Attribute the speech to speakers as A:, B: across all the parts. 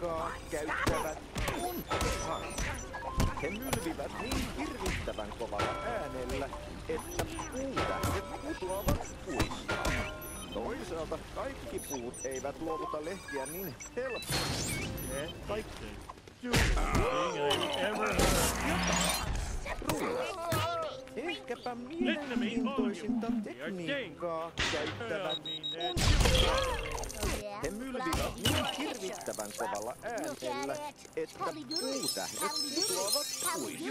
A: tekniikkaa käyttävät untosarvet. He mylvivät niin hirvittävän kovalla äänellä, että puutähdet putoavat puista. Toisaalta kaikki puut eivät luovuta lehtiä niin helposti. Kaikki. Ehkäpä mielenkiintoisinta tekniikkaa käyttävät he mylvivät niin hirvittävän kovalla äänellä, että puutähdet putoavat puista.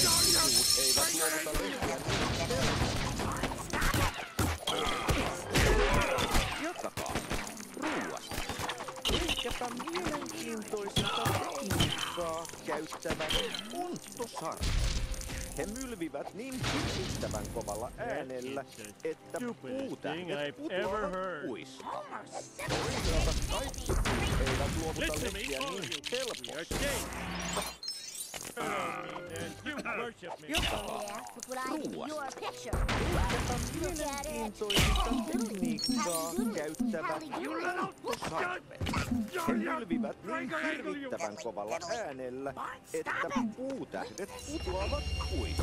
A: Kaikki puut eivät luovuta lehtiä niin helposti. Jatkakaa ruuasta. Ehkäpä mielenkiintoisinta tekniikkaa käyttävät untosarvet. He mylvivät niin hirvittävän kovalla äänellä, että puutähdet putoavat puista. Toisaalta kaikki puut eivät luovuta lehtiä niin helposti. Jatkakaa ruuasta. Ehkäpä mielenkiintoista tekniikkaa käyttävät untosarvet. He mylvivät niin hirvittävän kovalla äänellä, että puutähdet putoavat puista.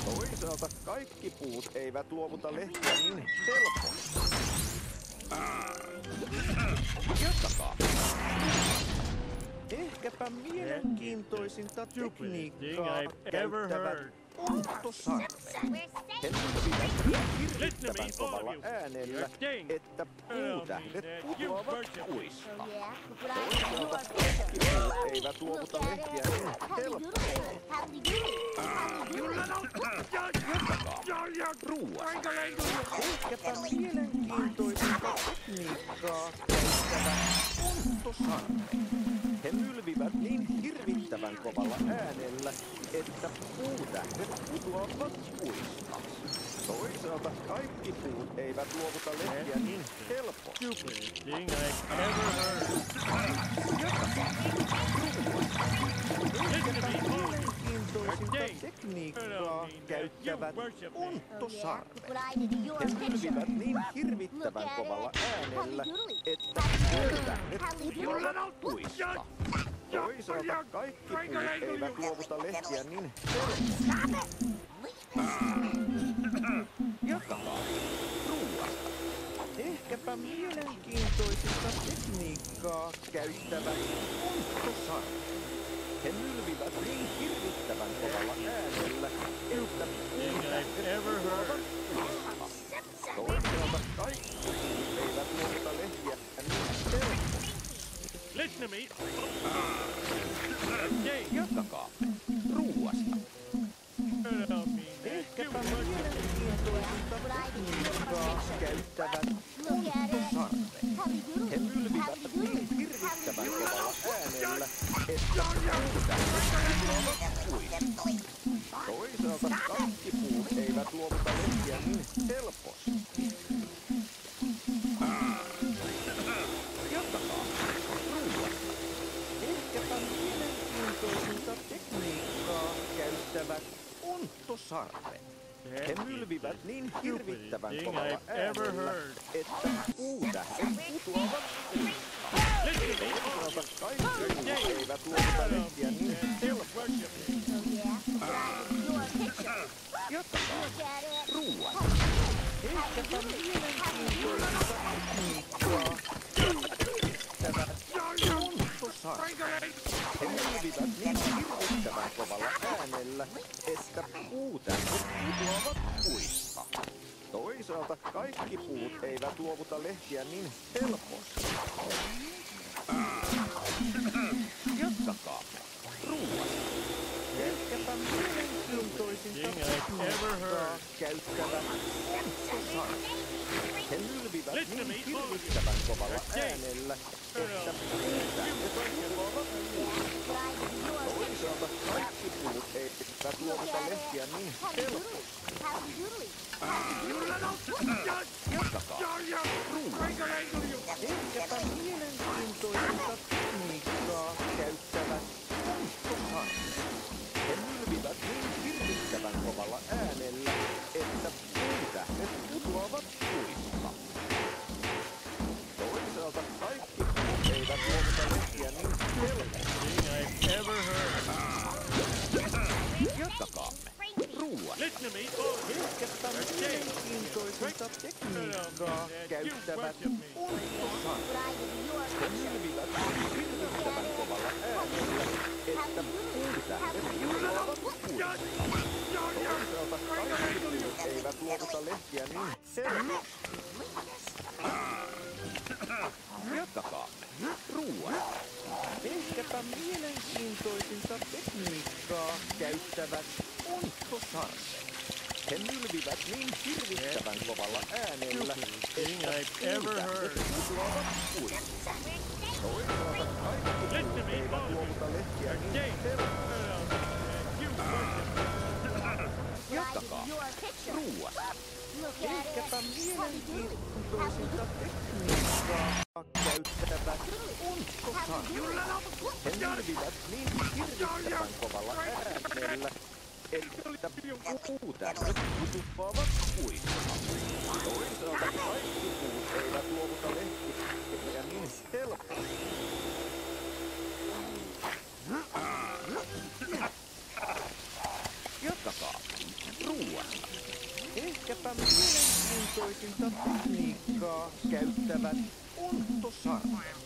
A: Toisaalta kaikki puut eivät luovuta lehtiä niin helposti. Jatkakaa. Ehkäpä mielenkiintoisinta tekniikkaa käyttävät untosarvet. He mylvivät niin hirvittävän kovalla äänellä, että puutähdet putoavat puista. Toisaalta kaikki puut eivät luovuta lehtiä niin helposti. Jatkakaa ruuasta. Ehkäpä mielenkiintoisinta tekniikkaa käyttävät untosarvet. He mylvivät niin hirvittävän kovalla äänellä, että puutähdet putoavat puista. Toisaalta kaikki puut eivät luovuta lehtiä niin helposti. Ehkäpä mielenkiintoisinta tekniikkaa käyttävät untosarvet. He mylvivät niin hirvittävän kovalla äänellä, että puutähdet putoavat puista. Toisaalta kaikki puut eivät luovuta lehtiä niin helposti. Jatkakaa ruuasta. Ehkäpä mielenkiintoisinta tekniikkaa käyttävät untosarvet. He mylvivät niin hirvittävän kovalla äänellä, että puutähdet putoavat puista. Toisaalta kaikki puut eivät luovuta lehtiä niin helposti. Jatkakaa ruuasta. Ehkäpä mielenkiintoisinta tekniikkaa käyttävät untosarvet. He mylvivät niin hirvittävän kovalla äänellä, että puutähdet putoavat puista. Toisaalta kaikki puut eivät luovuta lehtiä niin helposti. Jatkakaa ruuasta. Ehkäpä mielenkiintoisinta tekniikkaa käyttävät untosarvet. He mylvivät niin hirvittävän kovalla äänellä, että puutähdet putoavat puista. Toisaalta kaikki puut eivät luovuta lehtiä niin helposti. Jatkakaa ruuasta. Ehkäpä mielenkiintoisinta tekniikkaa käyttävät untosarvet. He mylvivät niin hirvittävän kovalla äänellä, että puutähdet putoavat puista. Toisaalta kaikki puut eivät luovuta lehtiä niin helposti. Jatkakaa ruuasta. Ehkäpä mielenkiintoisinta tekniikkaa käyttävät untosarvet. He mylvivät niin hirvittävän kovalla äänellä, että puutähdet putoavat puista. Toisaalta kaikki puut eivät luovuta lehtiä niin helposti. Jatkakaa ruuasta. Ehkäpä mielenkiintoisinta tekniikkaa käyttävät untosarvet. He mylvivät niin hirvittävän kovalla äänellä, että puutähdet putoavat puista. Toisaalta kaikki puut eivät käyttävät untosarvea. He nylvivät hirvittävän kovalla äänellä, että puutähdet putoavat puista. Toisaalta kaikki puut eivät luovuta lehtiä niin helposti. Jatkakaamme ruoasta. Ehkäpä mielenkiintoisinta tekniikkaa käyttävät ontosarvet. He nylvivät niin hirvittävän kovalla äänellä, että puutähdet putoavat puista. Toisaalta kaikki puut eivät luovuta lehtiä niin helposti. Jatkakaa ruoasta. Ehkäpä mielenkiintoisinta tekniikkaa käyttävät ontosarvet. He nylvivät niin hirvittävän kovalla äänellä, että puutähdet putoavat puista. Toisaalta kaikki puut eivät luovuta lehtiä niin helposti. Jatkakaa ruoasta. Ehkäpä mielenkiintoisinta tekniikkaa käyttävät ontosarvet.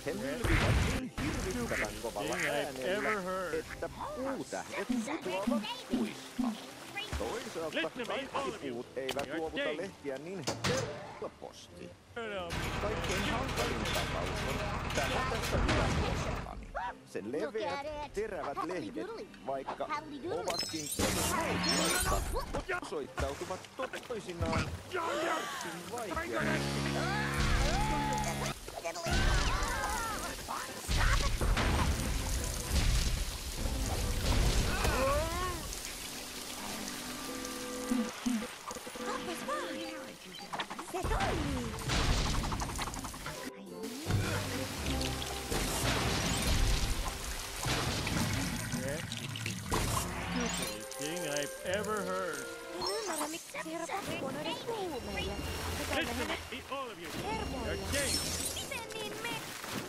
A: He nylvivät niin hirvittävän kovalla äänellä, että puutähdet putoavat puista. Toisaalta kaikki puut eivät luovuta lehtiä niin helposti. Kaikkein hankalin tapaus on tämä tässä yläpuolellani. Sen leveät, terävät lehdet, vaikka ovatkin kokonaisuutta, osoittautuvat toisinaan varsin vaikeaksi.
B: Se toimii!
C: Thing I've ever heard.
B: En ymmärrä, miksi herra Pakko on edes puhuu meille.
C: Listen to me, all of you. You're changed.
B: Miten niin me?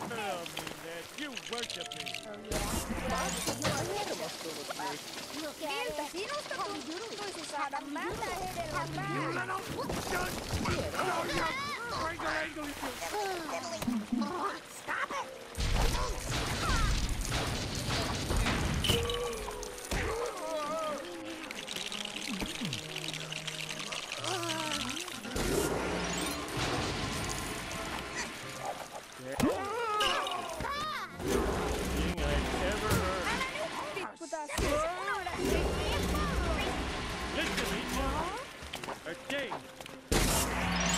C: Tell me that you worship me.
B: Miltä sinusta tuntuisi saada mätä hedelmää? Stop it!
C: Thing I've ever heard.
B: Pikku taas unohda sitten.
C: Listen to me, you're changed.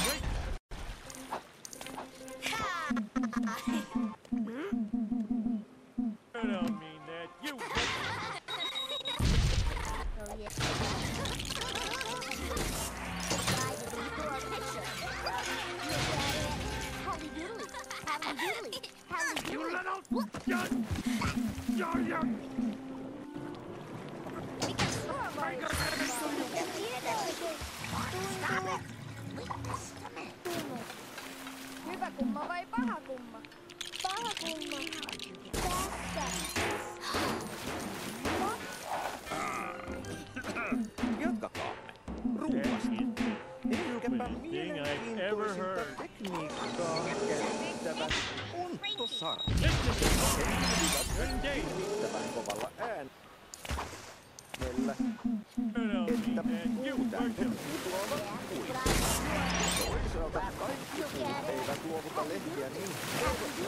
C: Wait. I don't mean that. You
B: Oh yeah. Hyvä kumma vai paha kumma? Paha kumma. Tässä.
A: Jatkakaamme ruoasta. Ehkäpä mielenkiintoisinta tekniikkaa käyttävät ontosarvet. He nylvivät niin hirvittävän kovalla äänellä, että puutähdet putoavat puista. Toisaalta kaikki puut eivät luovuta lehtiä niin helposti.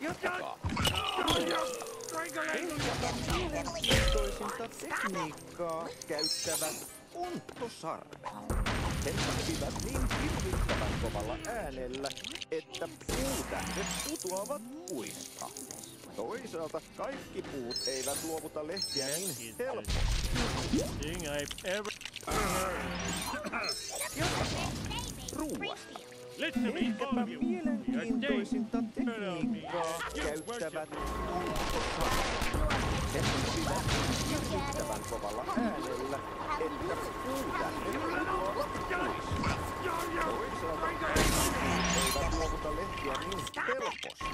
A: Jatkakaa. Ehkäpä mielenkiintoisinta tekniikkaa käyttävät ontosarvet. He nylvivät niin hirvittävän kovalla äänellä, että puutähdet putoavat puista. Toisaalta kaikki puut eivät luovuta lehtiä niin helposti.
C: thing I've ever heard.
A: Jatkakaa ruoasta.
C: Listen to me, all
A: Ehkäpä
C: of you. You're changed.
A: mielenkiintoisinta tekniikkaa käyttävät ontosarvet. He nylvivät niin hirvittävän kovalla äänellä, että puutähdet putoavat puista. Toisaalta kaikki puut eivät luovuta lehtiä niin helposti.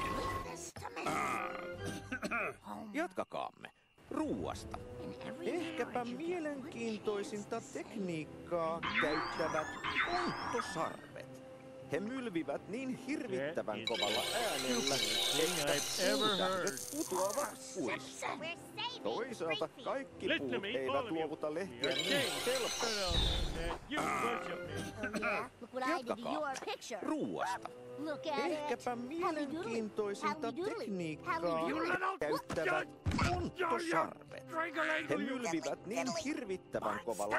A: Jatkakaamme ruoasta. ruuasta. Ehkäpä mielenkiintoisinta tekniikkaa käyttävät onttosarvet. He mylvivät niin hirvittävän kovalla äänellä, että puutähdet putoavat puista. Toisaalta kaikki puut eivät luovuta lehtiä niin helposti. Jatkakaa ruuasta. Ehkäpä mielenkiintoisinta tekniikkaa käyttävät onttosarvet. He mylvivät niin hirvittävän kovalla